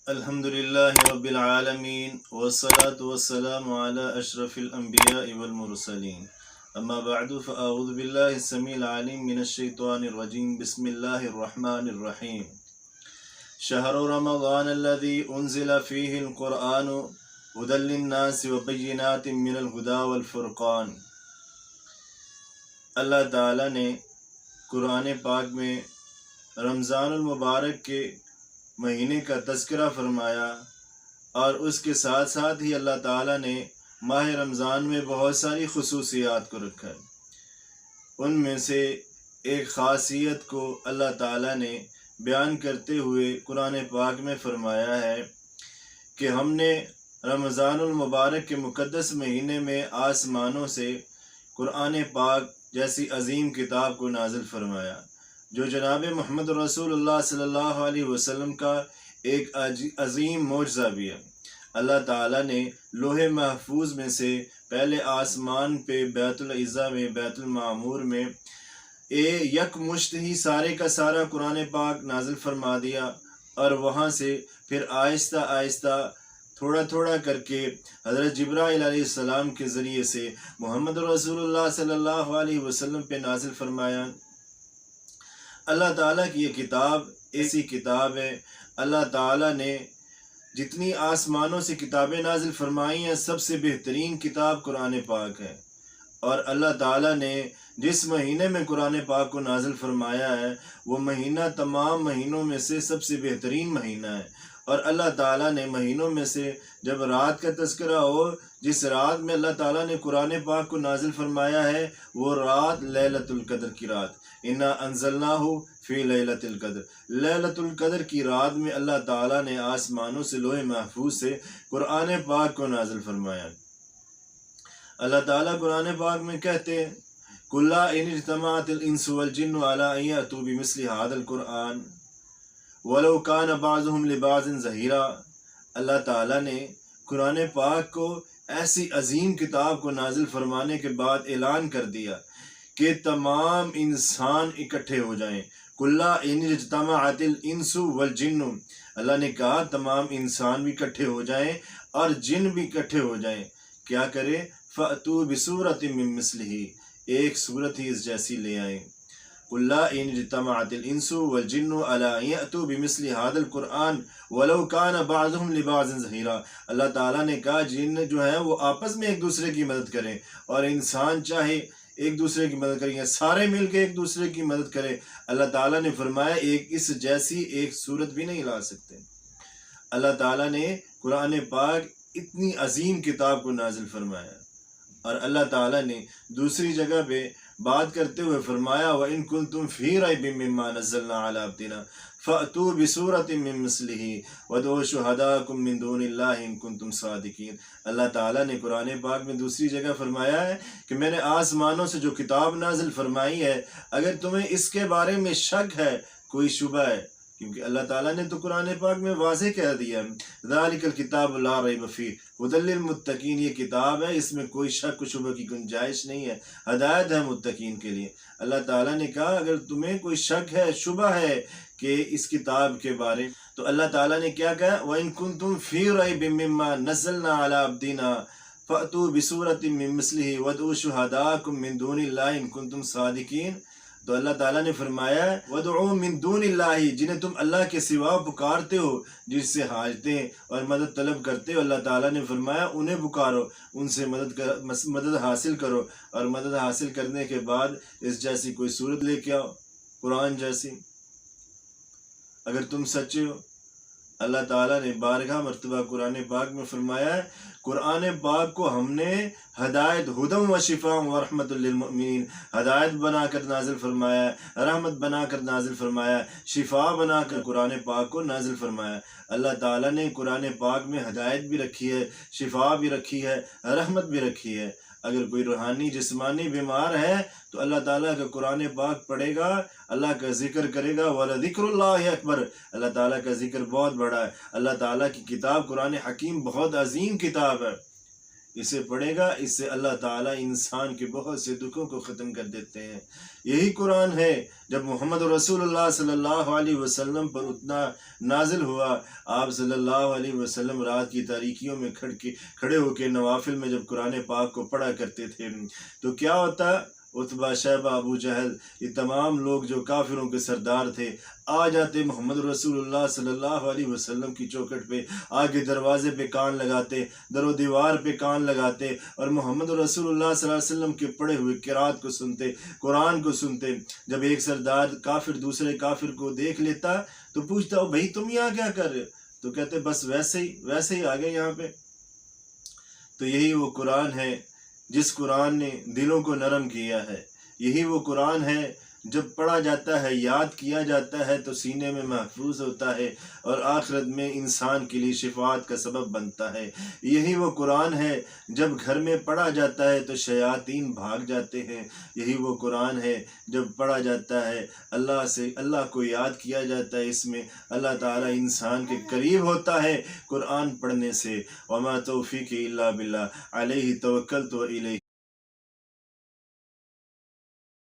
الحمد للہ رب العالمین والصلاة والسلام علی اشرف الانبیاء والمرسلین اما بعد فاعوذ باللہ السمیع العلیم من الشیطان الرجیم بسم اللہ الرحمن الرحیم شہر رمضان الذی انزل فیہ القرآن ھدی للناس وبینات من الہدی والفرقان۔ اللہ تعالیٰ نے قرآن پاک میں رمضان المبارک کے مہینے کا تذکرہ فرمایا، اور اس کے ساتھ ساتھ ہی اللہ تعالیٰ نے ماہ رمضان میں بہت ساری خصوصیات کو رکھا ہے۔ ان میں سے ایک خاصیت کو اللہ تعالیٰ نے بیان کرتے ہوئے قرآن پاک میں فرمایا ہے کہ ہم نے رمضان المبارک کے مقدس مہینے میں آسمانوں سے قرآن پاک جیسی عظیم کتاب کو نازل فرمایا، جو جناب محمد رسول اللہ صلی اللہ علیہ وسلم کا ایک عظیم معجزہ بھی ہے۔ اللہ تعالیٰ نے لوح محفوظ میں سے پہلے آسمان پہ بیت العزا میں بیت المعمور میں یک مشت ہی سارے کا سارا قرآن پاک نازل فرما دیا، اور وہاں سے پھر آہستہ آہستہ تھوڑا تھوڑا کر کے حضرت جبرائیل علیہ السلام کے ذریعے سے محمد رسول اللہ صلی اللہ علیہ وسلم پہ نازل فرمایا۔ اللہ تعالیٰ کی یہ کتاب ایسی کتاب ہے، اللہ تعالیٰ نے جتنی آسمانوں سے کتابیں نازل فرمائی ہیں سب سے بہترین کتاب قرآن پاک ہے، اور اللہ تعالیٰ نے جس مہینے میں قرآن پاک کو نازل فرمایا ہے وہ مہینہ تمام مہینوں میں سے سب سے بہترین مہینہ ہے۔ اور اللہ تعالیٰ نے مہینوں میں سے جب رات کا تذکرہ ہو، جس رات میں اللہ تعالیٰ نے قرآن پاک کو نازل فرمایا ہے وہ رات لیلۃ القدر کی رات، انا انزلناہ فی لیلۃ القدر، لیلۃ القدر کی رات میں اللہ تعالیٰ نے آسمانوں سے لوح محفوظ سے قرآن پاک کو نازل فرمایا۔ اللہ تعالیٰ قرآن پاک میں کہتے ہیں قُلْ لَا إِنِ اجْتَمَعَتِ الْإِنسُ وَالْجِنُّ عَلَىٰ أَن يَأْتُوا بِمِثْلِ هَٰذَا الْقُرْآنِ وَلَوْ كَانَ بَعْضُهُمْ لِبَعْضٍ ظَهِيرًا۔ اللہ تعالیٰ نے قرآن پاک کو ایسی عظیم کتاب کو نازل فرمانے کے بعد اعلان کر دیا کہ تمام انسان اکٹھے ہو جائیں۔ قُلْ لَا إِنِ اجْتَمَعَتِ الْإِنسُ وَالْجِنُّ، اللہ نے کہا تمام انسان بھی اکٹھے ہو جائیں اور جن بھی اکٹھے ہو جائیں، کیا کریں؟ فَأْتُوا بِسُورَةٍ مِّن مِّثْلِهِ، ایک صورت ہی اس جیسی لے آئیں۔ قُلْ لَا إِنِ اجْتَمَعَتِ الْإِنسُ وَالْجِنُّ عَلَىٰ أَن يَأْتُوا بِمِثْلِ هَٰذَا الْقُرْآنِ وَلَوْ كَانَ بَعْضُهُمْ لِبَعْضٍ ظَهِيرًا۔ اللہ تعالیٰ نے کہا جن جو ہیں وہ آپس میں ایک دوسرے کی مدد کریں، اور انسان چاہے ایک دوسرے کی مدد کریں، سارے مل کے ایک دوسرے کی مدد کریں، اللہ تعالیٰ نے فرمایا ایک اس جیسی ایک صورت بھی نہیں لا سکتے۔ اللہ تعالیٰ نے قرآن پاک اتنی عظیم کتاب کو نازل فرمایا، اور اللہ تعالیٰ نے دوسری جگہ پہ بات کرتے ہوئے فرمایا وَإِن كُنتُمْ فِي رَيْبٍ مِّمَّا نَزَّلْنَا عَلَىٰ عَبْدِنَا فَأْتُوا بِسُورَةٍ مِّن مِّثْلِهِ وَادْعُوا شُهَدَاءَكُم مِّن دُونِ اللَّهِ إِن كُنتُمْ صَادِقِينَ۔ اللہ تعالیٰ نے قرآن پاک میں دوسری جگہ فرمایا ہے کہ میں نے آسمانوں سے جو کتاب نازل فرمائی ہے، اگر تمہیں اس کے بارے میں شک ہے، کوئی شبہ ہے، کیونکہ اللہ تعالیٰ نے تو قرآن پاک میں واضح کہہ دیا ذَلِكَ الْكِتَابُ لَا رَيْبَ فِيهِ ھُدًى لِّلْمُتَّقِينَ، یہ کتاب ہے اس میں کوئی شک و شبہ کی گنجائش نہیں ہے، ہدایت ہے متقین کے لیے۔ اللہ تعالیٰ نے کہا اگر تمہیں کوئی شک ہے، شبہ ہے کہ اس کتاب کے بارے، تو اللہ تعالیٰ نے کیا کہا وَإِن كُنتُمْ فِي رَيْبٍ مِّمَّا نَزَّلْنَا عَلَىٰ عَبْدِنَا فَأْتُوا بِسُورَةٍ مِّن مِّثْلِهِ وَادْعُوا شُهَدَاءَكُم مِّن دُونِ اللَّهِ إِن كُنتُمْ صَادِقِينَ۔ تو اللہ تعالیٰ نے فرمایا وَادْعُوا مِن دُونِ اللَّهِ، جنہیں تم اللہ کے سوا پکارتے ہو، جس سے حاجتیں اور مدد طلب کرتے ہو، اللہ تعالیٰ نے فرمایا انہیں پکارو، ان سے مدد حاصل کرو، اور مدد حاصل کرنے کے بعد اس جیسی کوئی صورت لے کے آؤ، قرآن جیسی، اگر تم سچے ہو۔ اللہ تعالیٰ نے بارگاہ مرتبہ قرآن پاک میں فرمایا ہے قرآن پاک کو ہم نے ہدایت ھدی و شفاء و رحمت للمؤمنین، ہدایت بنا کر نازل فرمایا ہے، رحمت بنا کر نازل فرمایا ہے، شفا بنا کر قرآن پاک کو نازل فرمایا ہے۔ اللہ تعالیٰ نے قرآن پاک میں ہدایت بھی رکھی ہے، شفا بھی رکھی ہے، رحمت بھی رکھی ہے۔ اگر کوئی روحانی جسمانی بیمار ہے تو اللہ تعالیٰ کا قرآن پاک پڑھے گا، اللہ کا ذکر کرے گا، وَلَذِكْرُ اللَّهِ اکبر، اللہ تعالیٰ کا ذکر بہت بڑا ہے۔ اللہ تعالیٰ کی کتاب قرآن حکیم بہت عظیم کتاب ہے، اسے پڑھے گا، اس سے اللہ تعالیٰ انسان کے بہت سے دکھوں کو ختم کر دیتے ہیں۔ یہی قرآن ہے جب محمد رسول اللہ صلی اللہ علیہ وسلم پر اتنا نازل ہوا، آپ صلی اللہ علیہ وسلم رات کی تاریکیوں میں کھڑے ہو کے نوافل میں جب قرآن پاک کو پڑھا کرتے تھے تو کیا ہوتا؟ عتبہ، شیبہ، ابو جہل، یہ تمام لوگ جو کافروں کے سردار تھے آ جاتے محمد رسول اللہ صلی اللہ علیہ وسلم کی چوکھٹ پہ، آگے دروازے پہ کان لگاتے، در و دیوار پہ کان لگاتے اور محمد رسول اللہ صلی اللہ علیہ وسلم کے پڑھے ہوئے قرات کو سنتے، قرآن کو سنتے۔ جب ایک سردار کافر دوسرے کافر کو دیکھ لیتا تو پوچھتا بھائی تم یہاں کیا کر رہے ہو؟ تو کہتے بس ویسے ہی آ گئے یہاں پہ۔ تو یہی وہ قرآن ہے جس قرآن نے دلوں کو نرم کیا ہے، یہی وہ قرآن ہے جب پڑھا جاتا ہے، یاد کیا جاتا ہے تو سینے میں محفوظ ہوتا ہے اور آخرت میں انسان کے لیے شفاعت کا سبب بنتا ہے۔ یہی وہ قرآن ہے جب گھر میں پڑھا جاتا ہے تو شیاطین بھاگ جاتے ہیں۔ یہی وہ قرآن ہے جب پڑھا جاتا ہے اللہ کو یاد کیا جاتا ہے، اس میں اللہ تعالیٰ انسان کے قریب ہوتا ہے قرآن پڑھنے سے۔ وما توفیقی الا باللہ، علیہ توکلت و الیہ